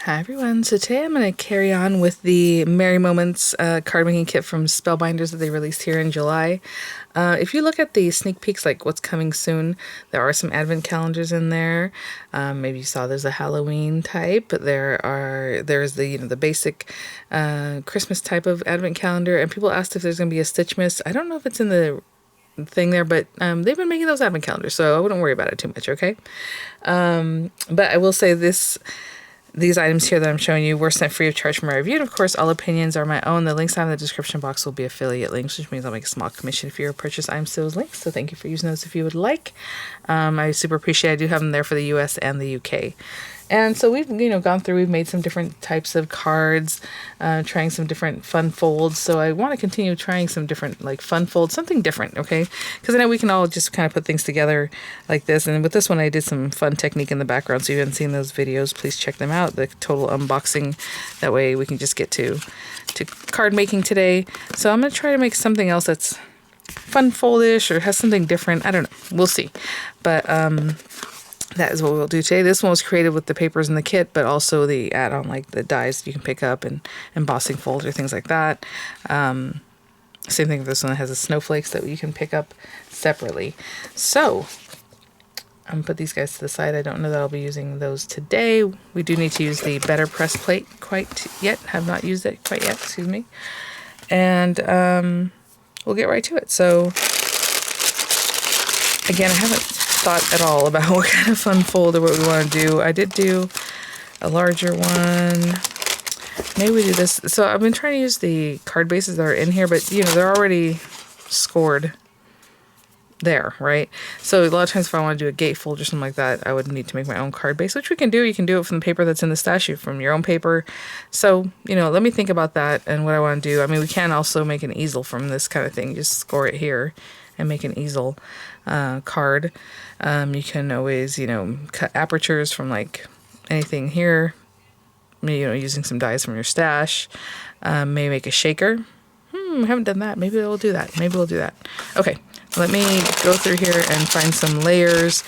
Hi everyone, so today I'm going to carry on with the Merry Moments card making kit from Spellbinders that they released here in July. If you look at the sneak peeks, like what's coming soon, there are some advent calendars in there. Maybe you saw there's a Halloween type, but there's the the basic Christmas type of advent calendar, and people asked if there's going to be a Stitchmas. I don't know if it's in the thing there, but they've been making those advent calendars, so I wouldn't worry about it too much, okay? But I will say these items here that I'm showing you were sent free of charge from my review, and of course all opinions are my own. The links down in the description box will be affiliate links, which means I'll make a small commission if you purchase items to those links, so thank you for using those if you would like. I super appreciate it. I do have them there for the US and the UK. And so we've, gone through, we've made some different types of cards, trying some different fun folds. So I want to continue trying some different, like, fun folds, something different, okay? Because I know we can all just kind of put things together like this. And with this one, I did some fun technique in the background. So if you haven't seen those videos, please check them out. The total unboxing. That way we can just get to card making today. So I'm going to try to make something else that's fun foldish or has something different. I don't know. We'll see. But, that is what we'll do today. This one was created with the papers in the kit, but also the add-on, like the dies you can pick up and embossing folds or things like that. Same thing with this one. It has the snowflakes that you can pick up separately. So I'm going to put these guys to the side. I don't know that I'll be using those today. We do need to use the better press plate quite yet. Have not used it quite yet, excuse me. And we'll get right to it. So again, I haven't thought at all about what kind of fun fold or what we want to do. I did do a larger one. Maybe we do this. So I've been trying to use the card bases that are in here, but they're already scored there, right? So a lot of times if I want to do a gatefold or something like that, I would need to make my own card base, which we can do. You can do it from the paper that's in the stash, from your own paper. So, let me think about that and what I want to do. I mean, we can also make an easel from this kind of thing. Just score it here and make an easel card. You can always, cut apertures from like anything here, using some dies from your stash. Maybe make a shaker. I haven't done that. Maybe we'll do that. Okay, let me go through here and find some layers.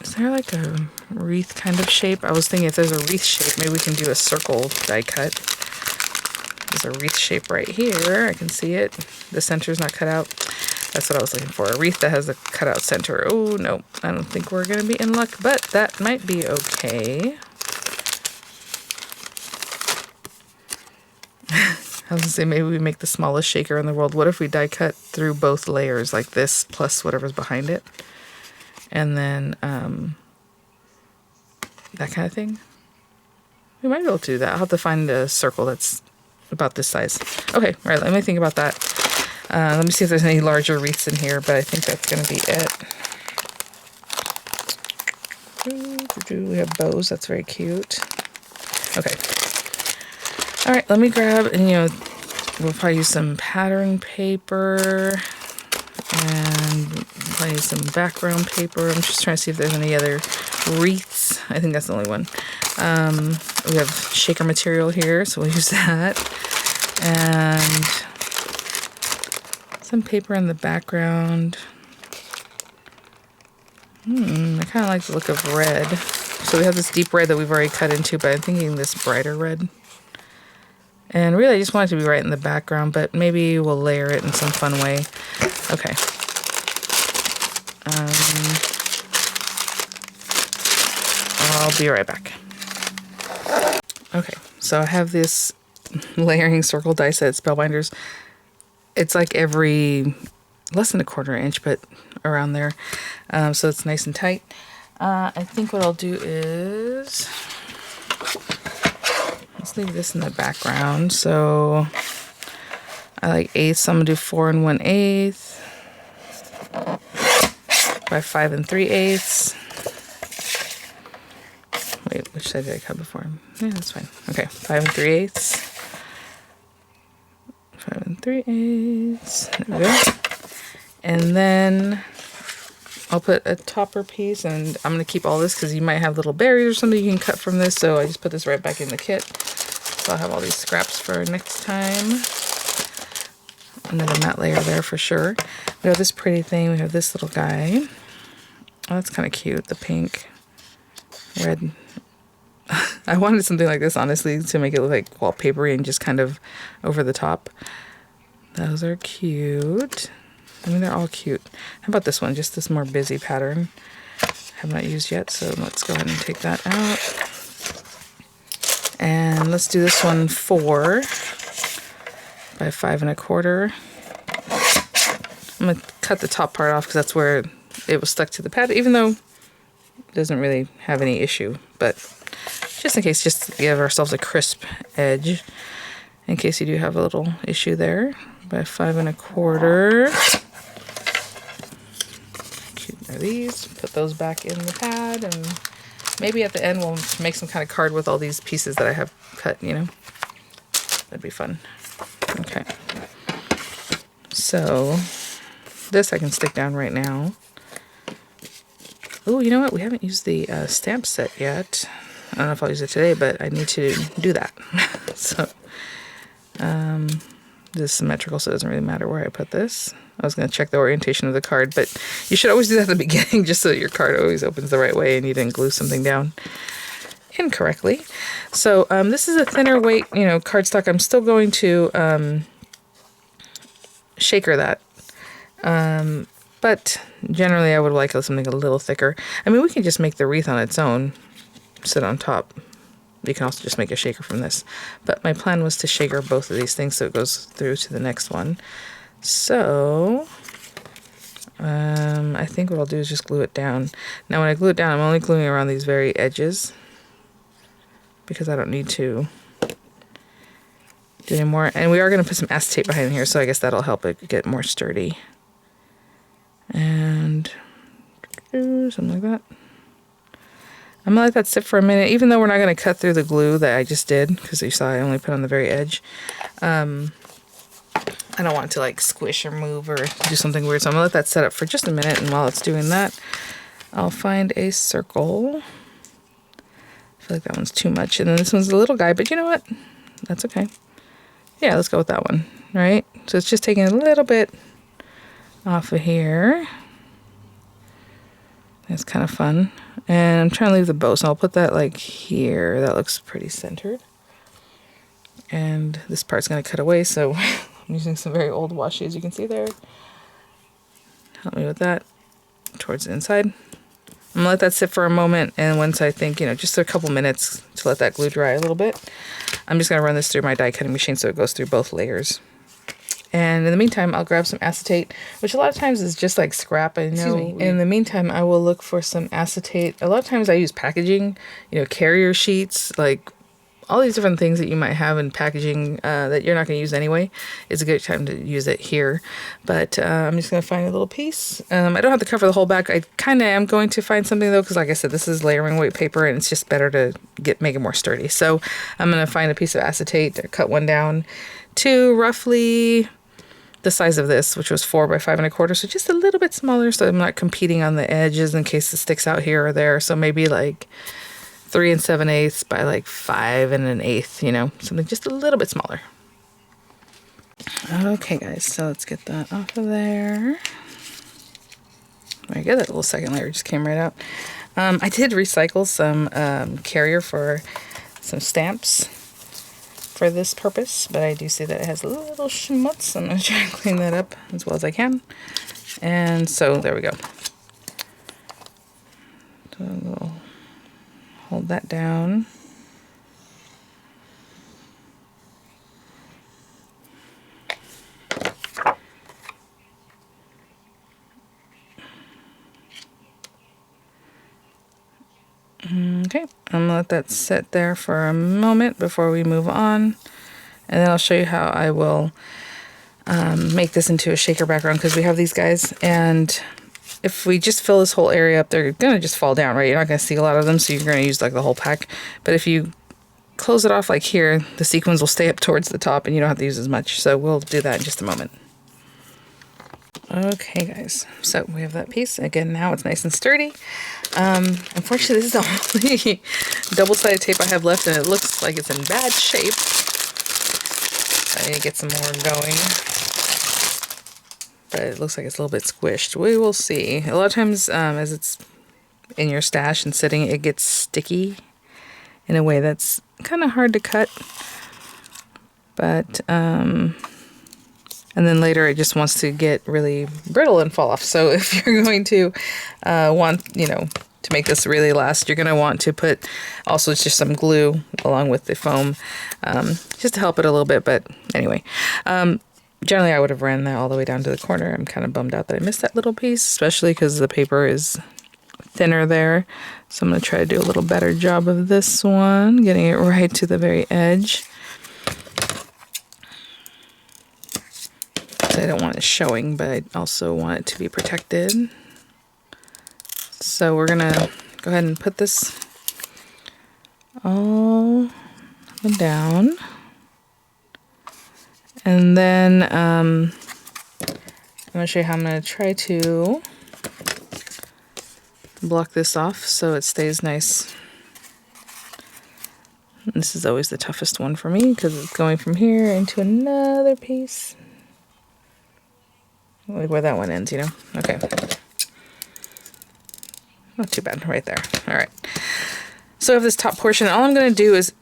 Is there like a wreath kind of shape? I was thinking if there's a wreath shape, maybe we can do a circle die cut. There's a wreath shape right here. I can see it. The center's not cut out. That's what I was looking for. A wreath that has a cutout center. Oh, no. I don't think we're going to be in luck, but that might be okay. I was going to say maybe we make the smallest shaker in the world. What if we die cut through both layers like this plus whatever's behind it? And then that kind of thing. We might be able to do that. I'll have to find a circle that's about this size. Okay, all right, let me think about that. Let me see if there's any larger wreaths in here, but I think that's going to be it. We have bows. That's very cute. Okay. All right, let me grab, and we'll probably use some pattern paper and probably use some background paper. I'm just trying to see if there's any other wreaths. I think that's the only one. We have shaker material here, so we'll use that. And some paper in the background. I kind of like the look of red. So we have this deep red that we've already cut into, but I'm thinking this brighter red. And really, I just want it to be right in the background, but maybe we'll layer it in some fun way. Okay. I'll be right back. Okay, so I have this layering circle die set at Spellbinders. It's like every less than a quarter inch, but around there. So it's nice and tight. I think what I'll do is let's leave this in the background. So I like eighths, so I'm gonna do 4 1/8 by 5 3/8. Wait, which side did I cut before? Yeah, that's fine. Okay, 5 3/8. 5 3/8. There we go. And then I'll put a topper piece, and I'm going to keep all this because you might have little berries or something you can cut from this, so I just put this right back in the kit. So I'll have all these scraps for next time. Another matte layer there for sure. We have this pretty thing. We have this little guy. Oh, that's kind of cute. The pink, red, I wanted something like this, honestly, to make it look like wallpapery and just kind of over the top. Those are cute. I mean, they're all cute. How about this one? Just this more busy pattern. Have not used yet, so let's go ahead and take that out. And let's do this one 4 by 5 1/4. I'm gonna cut the top part off because that's where it was stuck to the pad, even though it doesn't really have any issue, but just in case, just to give ourselves a crisp edge in case you do have a little issue there. By 5 1/4. Cute are these. Put those back in the pad, and maybe at the end we'll make some kind of card with all these pieces that I have cut, you know. That'd be fun. Okay. So this I can stick down right now. Oh, you know what? We haven't used the stamp set yet. I don't know if I'll use it today, but I need to do that. So this is symmetrical, so it doesn't really matter where I put this. I was going to check the orientation of the card, but you should always do that at the beginning just so that your card always opens the right way and you didn't glue something down incorrectly. So this is a thinner weight, you know, cardstock. I'm still going to shaker that. But generally I would like something a little thicker. I mean, we can just make the wreath on its own, sit on top. You can also just make a shaker from this. But my plan was to shaker both of these things so it goes through to the next one. So I think what I'll do is just glue it down. Now when I glue it down, I'm only gluing around these very edges because I don't need to do any more. And we are going to put some acetate behind here, so I guess that'll help it get more sturdy. And something like that. I'm gonna let that sit for a minute, even though we're not gonna cut through the glue that I just did, because you saw I only put on the very edge. I don't want it to like squish or move or do something weird, so I'm gonna let that set up for just a minute, and while it's doing that, I'll find a circle. I feel like that one's too much, and then this one's a little guy, but you know what? That's okay. Yeah, let's go with that one, right? So it's just taking a little bit off of here. It's kind of fun. And I'm trying to leave the bow, so I'll put that like here. That looks pretty centered. And this part's going to cut away, so I'm using some very old washi, as you can see there. Help me with that towards the inside. I'm going to let that sit for a moment, and once I think, you know, just a couple minutes to let that glue dry a little bit, I'm just going to run this through my die cutting machine so it goes through both layers. And in the meantime, I'll grab some acetate, which a lot of times is just like scrap, I know. In the meantime, I will look for some acetate. A lot of times I use packaging, you know, carrier sheets, like all these different things that you might have in packaging that you're not going to use anyway. It's a good time to use it here. But I'm just going to find a little piece. I don't have to cover the whole back. I kind of am going to find something though, because like I said, this is layering weight paper and it's just better to make it more sturdy. So I'm going to find a piece of acetate, cut one down to roughly the size of this, which was 4 by 5 1/4, so just a little bit smaller, so I'm not competing on the edges in case it sticks out here or there. So maybe like 3 7/8 by like 5 1/8, you know, something just a little bit smaller. Okay, guys, so let's get that off of there. Very good. That little second layer just came right out. I did recycle some carrier for some stamps for this purpose, but I do see that it has a little schmutz. I'm going to try and clean that up as well as I can. And so there we go. So we'll hold that down. Okay, I'm gonna let that sit there for a moment before we move on, and then I'll show you how I will make this into a shaker background, because we have these guys, and if we just fill this whole area up, they're gonna just fall down, right? You're not gonna see a lot of them, so you're gonna use like the whole pack. But if you close it off like here, the sequins will stay up towards the top and you don't have to use as much. So we'll do that in just a moment. Okay, guys, so we have that piece. Again, now it's nice and sturdy. Unfortunately, this is the only double-sided tape I have left, and it looks like it's in bad shape. I need to get some more going. But it looks like it's a little bit squished. We will see. A lot of times, as it's in your stash and sitting, it gets sticky. in a way that's kind of hard to cut. But, and then later it just wants to get really brittle and fall off. So if you're going to want, you know, to make this really last, you're going to want to put also just some glue along with the foam, just to help it a little bit. But anyway, generally I would have ran that all the way down to the corner. I'm kind of bummed out that I missed that little piece, especially because the paper is thinner there. So I'm going to try to do a little better job of this one, getting it right to the very edge. I don't want it showing, but I also want it to be protected. So we're gonna go ahead and put this all up and down. And then I'm gonna show you how I'm gonna try to block this off so it stays nice. This is always the toughest one for me because it's going from here into another piece. Like where that one ends, you know? Okay. Not too bad, right there. All right. So I have this top portion. All I'm going to do is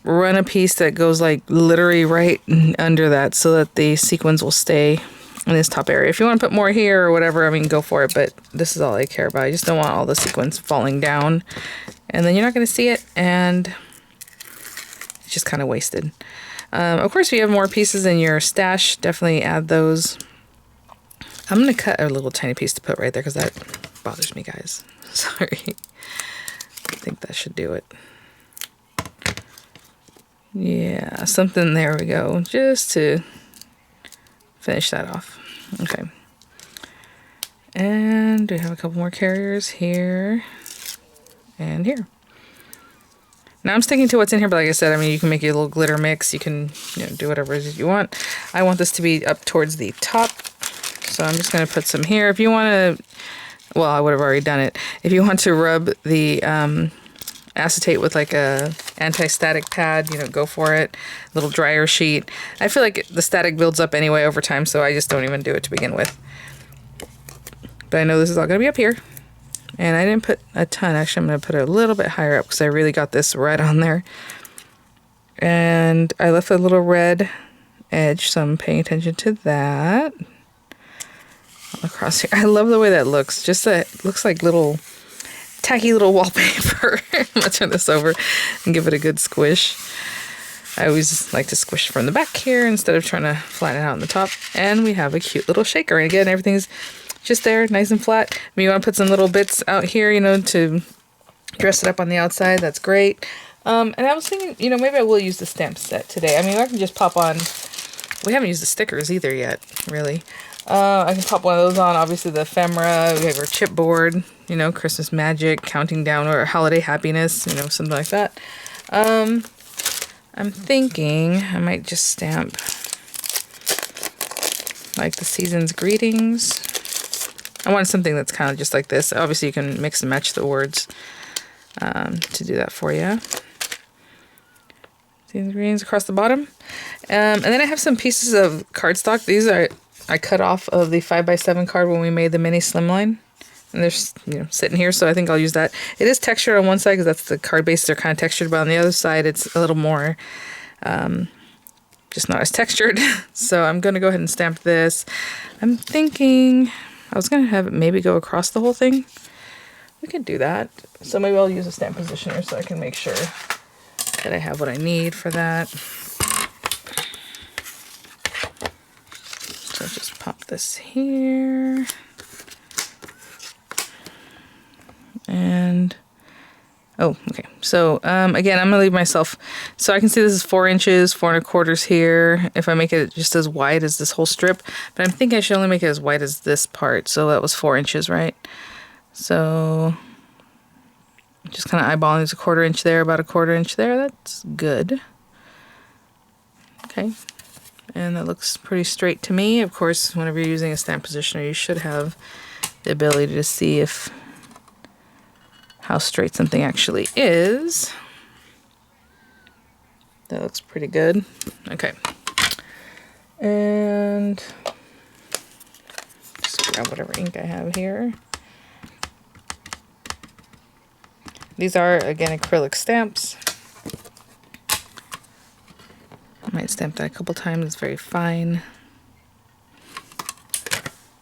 run a piece that goes like literally right under that so that the sequins will stay in this top area. If you want to put more here or whatever, I mean, go for it. But this is all I care about. I just don't want all the sequins falling down. And then you're not going to see it. And it's just kind of wasted. Of course, if you have more pieces in your stash, definitely add those. I'm going to cut a little tiny piece to put right there because that bothers me, guys. Sorry. I think that should do it. Yeah, something, there we go. Just to finish that off. Okay. And we have a couple more carriers here and here. Now I'm sticking to what's in here, but like I said, I mean, you can make a little glitter mix. You can, you know, do whatever it is you want. I want this to be up towards the top. So I'm just going to put some here. If you want to, well, I would have already done it. If you want to rub the acetate with like a anti-static pad, you know, go for it. Little dryer sheet. I feel like the static builds up anyway over time, so I just don't even do it to begin with. But I know this is all going to be up here. And I didn't put a ton. Actually, I'm going to put it a little bit higher up because I really got this right on there. And I left a little red edge, so I'm paying attention to that. Across here. I love the way that looks. Just that it looks like little tacky little wallpaper. I'm gonna turn this over and give it a good squish. I always like to squish from the back here instead of trying to flatten it out on the top. And we have a cute little shaker. And again, everything's just there, nice and flat. I mean, you want to put some little bits out here, you know, to dress it up on the outside. That's great. And I was thinking, you know, maybe I will use the stamp set today. I mean, I can just pop on. We haven't used the stickers either yet, really. I can pop one of those on. Obviously, the ephemera. We have our chipboard, you know, Christmas magic, counting down, or holiday happiness, you know, something like that. I'm thinking I might just stamp like the season's greetings. I want something that's kind of just like this. Obviously, you can mix and match the words to do that for you. Season's greetings across the bottom. And then I have some pieces of cardstock. These are I cut off of the 5x7 card when we made the mini slimline. And they're, you know, sitting here, so I think I'll use that. It is textured on one side because that's the card bases are kind of textured, but on the other side it's a little more, just not as textured. So I'm going to go ahead and stamp this. I'm thinking I was going to have it maybe go across the whole thing. We could do that. So maybe I'll use a stamp positioner so I can make sure that I have what I need for that. So just pop this here. And, oh, okay. So, again, I'm going to leave myself, so I can see this is 4 inches, 4 1/4 here. If I make it just as wide as this whole strip, but I'm thinking I should only make it as wide as this part. So that was 4 inches, right? So just kind of eyeballing, there's a 1/4 inch there, about a 1/4 inch there. That's good. Okay. And that looks pretty straight to me. Of course, whenever you're using a stamp positioner, you should have the ability to see how straight something actually is. That looks pretty good. Okay. And just grab whatever ink I have here. These are, again, acrylic stamps. stamped that a couple times. It's very fine.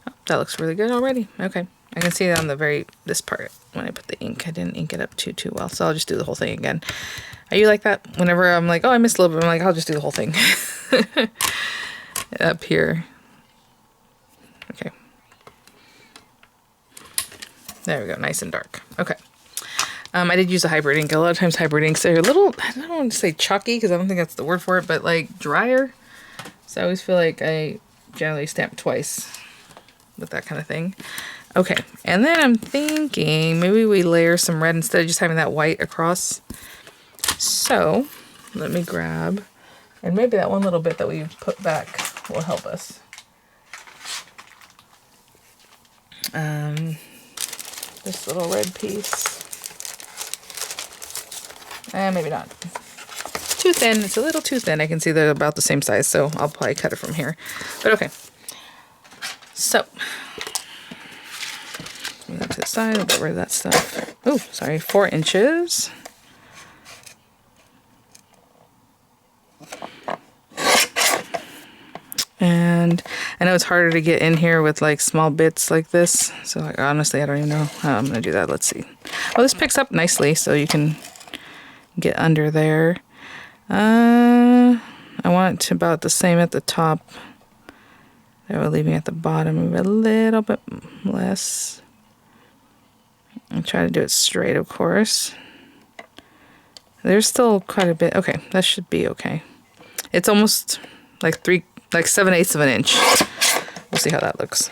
Oh, that looks really good already. Okay. I can see it on this part when I put the ink. I didn't ink it up too well, so I'll just do the whole thing again. Are you like that? Whenever I'm like, oh, I missed a little bit, I'm like, I'll just do the whole thing. Up here. Okay. There we go, nice and dark. Okay. I did use a hybrid ink. A lot of times hybrid inks are a little, I don't want to say chalky because I don't think that's the word for it, but like drier. So I always feel like I generally stamp twice with that kind of thing. Okay, and then I'm thinking maybe we layer some red instead of just having that white across. So let me grab, and maybe that one little bit that we put back will help us. This little red piece. Maybe not. Too thin. It's a little too thin. I can see they're about the same size, so I'll probably cut it from here. But okay. So, move that to the side. I'll get rid of that stuff. Oh, sorry. 4 inches. And I know it's harder to get in here with like small bits like this. So like, honestly, I don't even know how I'm going to do that. Let's see. Oh, this picks up nicely, so you can get under there. I want it to about the same at the top that we're leaving at the bottom, maybe a little bit less. I'll try to do it straight, of course. There's still quite a bit. Okay, that should be okay. It's almost like 7/8 of an inch. We'll see how that looks.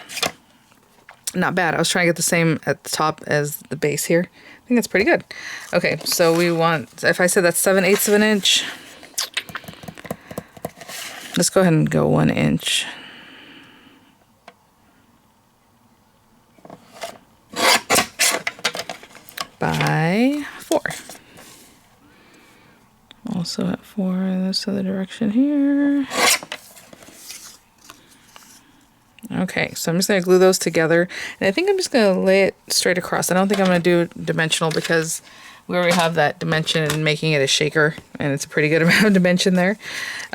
Not bad. I was trying to get the same at the top as the base here. I think that's pretty good. Okay, so we want, if I said that's 7/8 of an inch, let's go ahead and go 1 inch. By 4. Also at 4 in this other direction here. Okay, so I'm just going to glue those together. And I think I'm just going to lay it straight across. I don't think I'm going to do dimensional because we already have that dimension and making it a shaker. And it's a pretty good amount of dimension there.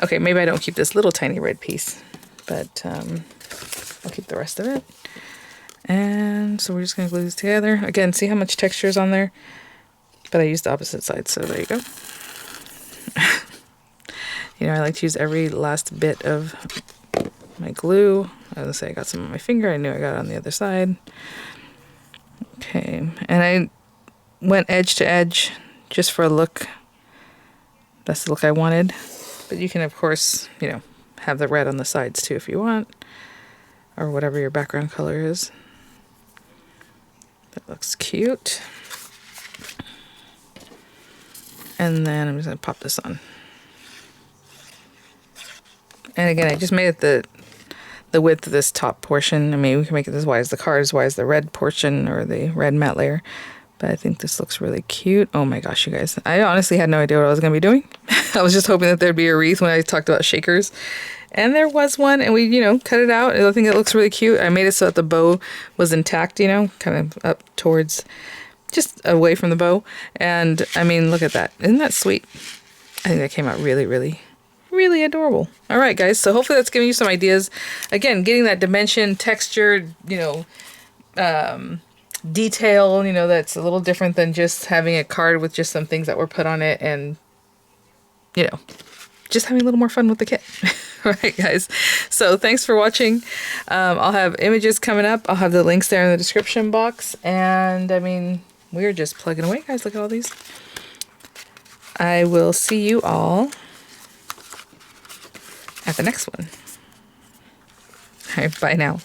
Okay, maybe I don't keep this little tiny red piece. But I'll keep the rest of it. And so we're just going to glue these together. Again, see how much texture is on there? But I used the opposite side, so there you go. You know, I like to use every last bit of my glue. I was gonna say I got some on my finger. I knew I got it on the other side. Okay, and I went edge to edge just for a look. That's the look I wanted. But you can, of course, you know, have the red on the sides too if you want, or whatever your background color is. That looks cute. And then I'm just gonna pop this on. And again, I just made it the width of this top portion. I mean, we can make it as wide as the card, as wide as the red portion or the red matte layer. But I think this looks really cute. Oh my gosh, you guys. I honestly had no idea what I was going to be doing. I was just hoping that there'd be a wreath when I talked about shakers. And there was one, and we, you know, cut it out. I think it looks really cute. I made it so that the bow was intact, you know, kind of up towards, just away from the bow. And I mean, look at that. Isn't that sweet? I think that came out really, really, really adorable. All right, guys. So hopefully that's giving you some ideas. Again, getting that dimension, texture, you know, detail, you know, that's a little different than just having a card with just some things that were put on it and, you know, just having a little more fun with the kit. All right, guys. So thanks for watching. I'll have images coming up. I'll have the links there in the description box. And I mean, we're just plugging away, guys. Look at all these. I will see you all at the next one. All right, bye now.